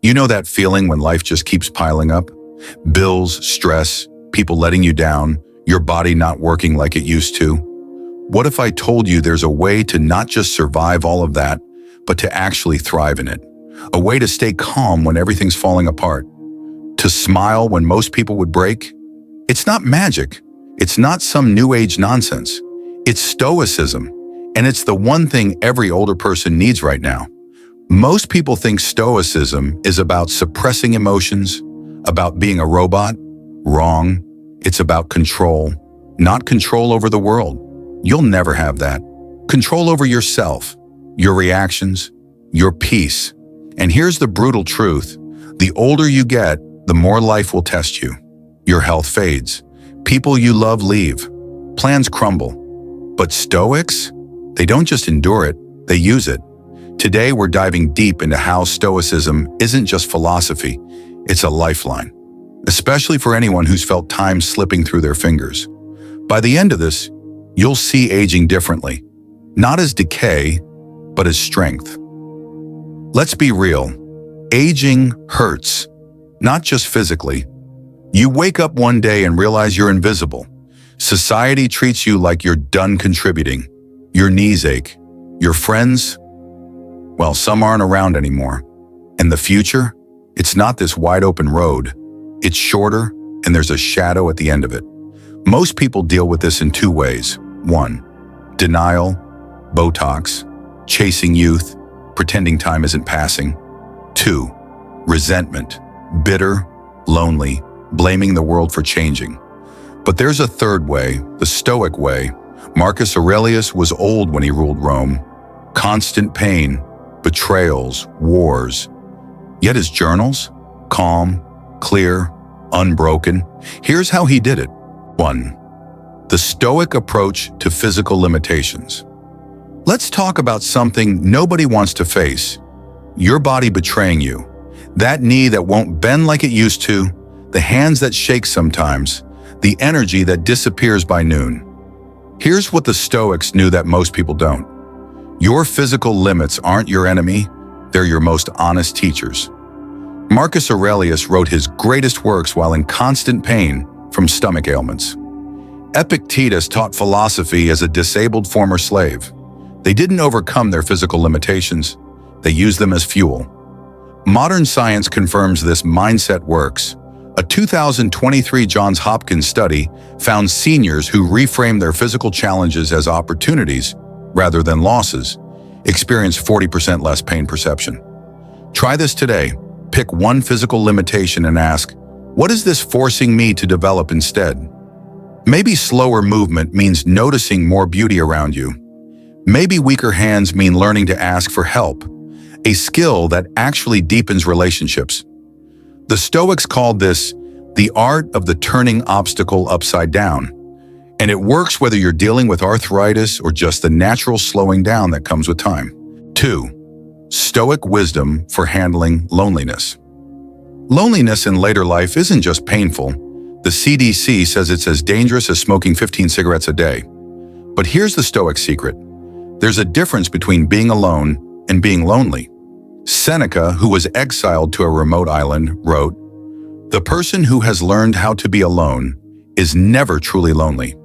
You know that feeling when life just keeps piling up? Bills, stress, people letting you down, your body not working like it used to. What if I told you there's a way to not just survive all of that, but to actually thrive in it? A way to stay calm when everything's falling apart. To smile when most people would break? It's not magic. It's not some new age nonsense. It's Stoicism, and it's the one thing every older person needs right now. Most people think Stoicism is about suppressing emotions, about being a robot. Wrong. It's about control, not control over the world. You'll never have that. Control over yourself, your reactions, your peace. And here's the brutal truth. The older you get, the more life will test you. Your health fades. People you love leave. Plans crumble. But Stoics? They don't just endure it, they use it. Today, we're diving deep into how Stoicism isn't just philosophy, it's a lifeline, especially for anyone who's felt time slipping through their fingers. By the end of this, you'll see aging differently, not as decay, but as strength. Let's be real. Aging hurts, not just physically. You wake up one day and realize you're invisible. Society treats you like you're done contributing. Your knees ache. Your friends, well, some aren't around anymore. And the future? It's not this wide open road. It's shorter, and there's a shadow at the end of it. Most people deal with this in two ways. 1, denial, Botox, chasing youth, pretending time isn't passing. 2, resentment, bitter, lonely, blaming the world for changing. But there's a third way, the Stoic way. Marcus Aurelius was old when he ruled Rome. Constant pain, betrayals, wars. Yet his journals? Calm, clear, unbroken. Here's how he did it. 1, the Stoic approach to physical limitations. Let's talk about something nobody wants to face. Your body betraying you. That knee that won't bend like it used to, the hands that shake sometimes, the energy that disappears by noon. Here's what the Stoics knew that most people don't. Your physical limits aren't your enemy, they're your most honest teachers. Marcus Aurelius wrote his greatest works while in constant pain from stomach ailments. Epictetus taught philosophy as a disabled former slave. They didn't overcome their physical limitations, they used them as fuel. Modern science confirms this mindset works. A 2023 Johns Hopkins study found seniors who reframed their physical challenges as opportunities rather than losses experienced 40% less pain perception. Try this today. Pick one physical limitation and ask, what is this forcing me to develop instead? Maybe slower movement means noticing more beauty around you. Maybe weaker hands mean learning to ask for help, a skill that actually deepens relationships. The Stoics called this the art of the turning obstacle upside down. And it works whether you're dealing with arthritis or just the natural slowing down that comes with time. 2, Stoic wisdom for handling loneliness. Loneliness in later life isn't just painful. The CDC says it's as dangerous as smoking 15 cigarettes a day. But here's the Stoic secret. There's a difference between being alone and being lonely. Seneca, who was exiled to a remote island, wrote, "The person who has learned how to be alone is never truly lonely."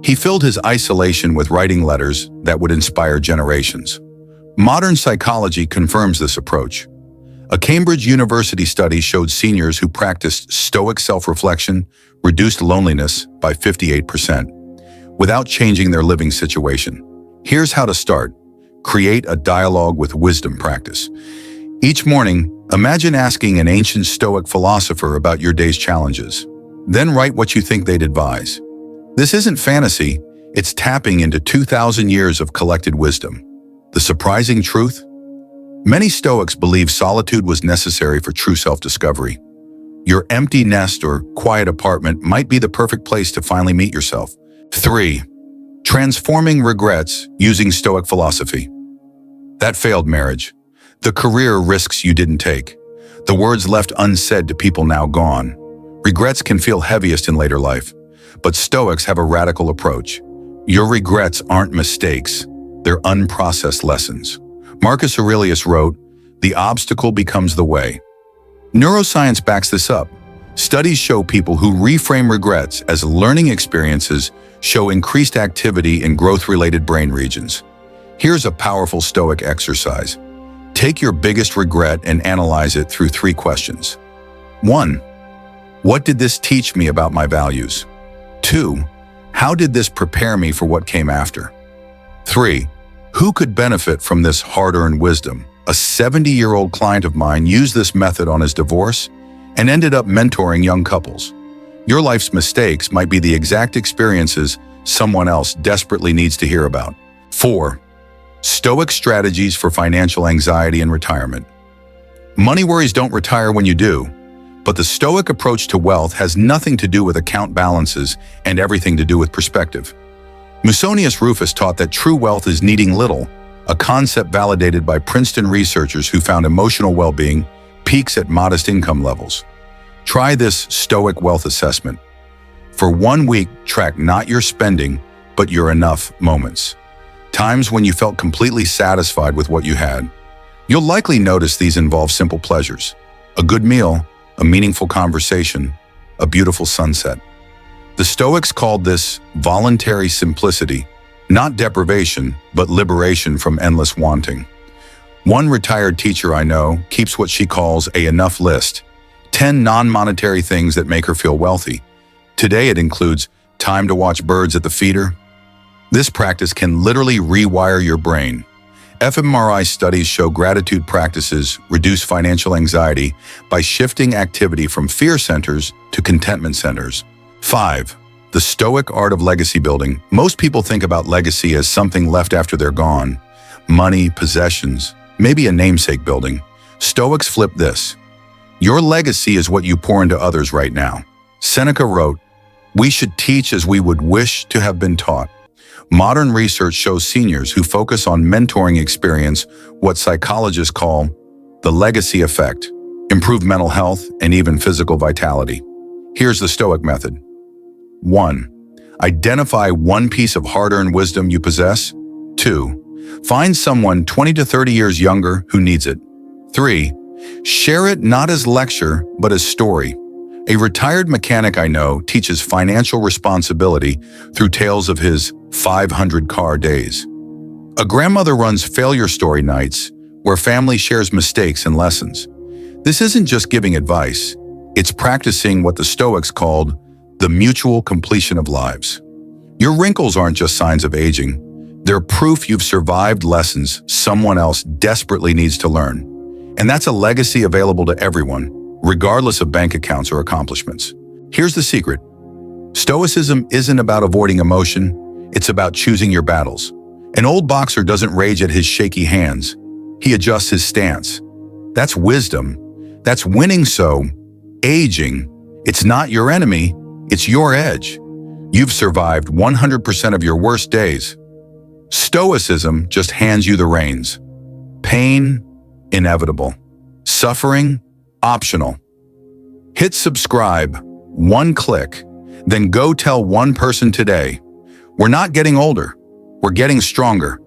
He filled his isolation with writing letters that would inspire generations. Modern psychology confirms this approach. A Cambridge University study showed seniors who practiced Stoic self-reflection reduced loneliness by 58% without changing their living situation. Here's how to start. Create a dialogue with wisdom practice. Each morning, imagine asking an ancient Stoic philosopher about your day's challenges. Then write what you think they'd advise. This isn't fantasy, it's tapping into 2,000 years of collected wisdom. The surprising truth? Many Stoics believe solitude was necessary for true self-discovery. Your empty nest or quiet apartment might be the perfect place to finally meet yourself. 3, transforming regrets using Stoic philosophy. That failed marriage. The career risks you didn't take. The words left unsaid to people now gone. Regrets can feel heaviest in later life, but Stoics have a radical approach. Your regrets aren't mistakes, they're unprocessed lessons. Marcus Aurelius wrote, "The obstacle becomes the way." Neuroscience backs this up. Studies show people who reframe regrets as learning experiences show increased activity in growth-related brain regions. Here's a powerful Stoic exercise. Take your biggest regret and analyze it through 3 questions. 1. What did this teach me about my values? 2. How did this prepare me for what came after? 3. Who could benefit from this hard-earned wisdom? A 70-year-old client of mine used this method on his divorce and ended up mentoring young couples. Your life's mistakes might be the exact experiences someone else desperately needs to hear about. 4. Stoic strategies for financial anxiety and retirement. Money worries don't retire when you do, but the Stoic approach to wealth has nothing to do with account balances and everything to do with perspective. Musonius Rufus taught that true wealth is needing little, a concept validated by Princeton researchers who found emotional well-being peaks at modest income levels. Try this Stoic wealth assessment. For 1 week, track not your spending, but your enough moments. Times when you felt completely satisfied with what you had. You'll likely notice these involve simple pleasures: a good meal, a meaningful conversation, a beautiful sunset. The Stoics called this voluntary simplicity, not deprivation, but liberation from endless wanting. One retired teacher I know keeps what she calls a enough list, 10 non-monetary things that make her feel wealthy. Today it includes time to watch birds at the feeder. This practice can literally rewire your brain. fMRI studies show gratitude practices reduce financial anxiety by shifting activity from fear centers to contentment centers. 5. The Stoic art of legacy building. Most people think about legacy as something left after they're gone. Money, possessions, maybe a namesake building. Stoics flip this. Your legacy is what you pour into others right now. Seneca wrote, "We should teach as we would wish to have been taught." Modern research shows seniors who focus on mentoring experience what psychologists call the legacy effect, improve mental health, and even physical vitality. Here's the Stoic method. 1. Identify one piece of hard-earned wisdom you possess. 2. Find someone 20 to 30 years younger who needs it. 3. Share it not as lecture, but as story. A retired mechanic I know teaches financial responsibility through tales of his 500-car days. A grandmother runs failure story nights where family shares mistakes and lessons. This isn't just giving advice, it's practicing what the Stoics called the mutual completion of lives. Your wrinkles aren't just signs of aging, they're proof you've survived lessons someone else desperately needs to learn. And that's a legacy available to everyone, regardless of bank accounts or accomplishments. Here's the secret. Stoicism isn't about avoiding emotion, it's about choosing your battles. An old boxer doesn't rage at his shaky hands, he adjusts his stance. That's wisdom. That's winning. So, aging, it's not your enemy, it's your edge. You've survived 100% of your worst days. Stoicism just hands you the reins. Pain, inevitable. Suffering, optional. Hit subscribe, 1 click, then go tell one person today. We're not getting older, we're getting stronger.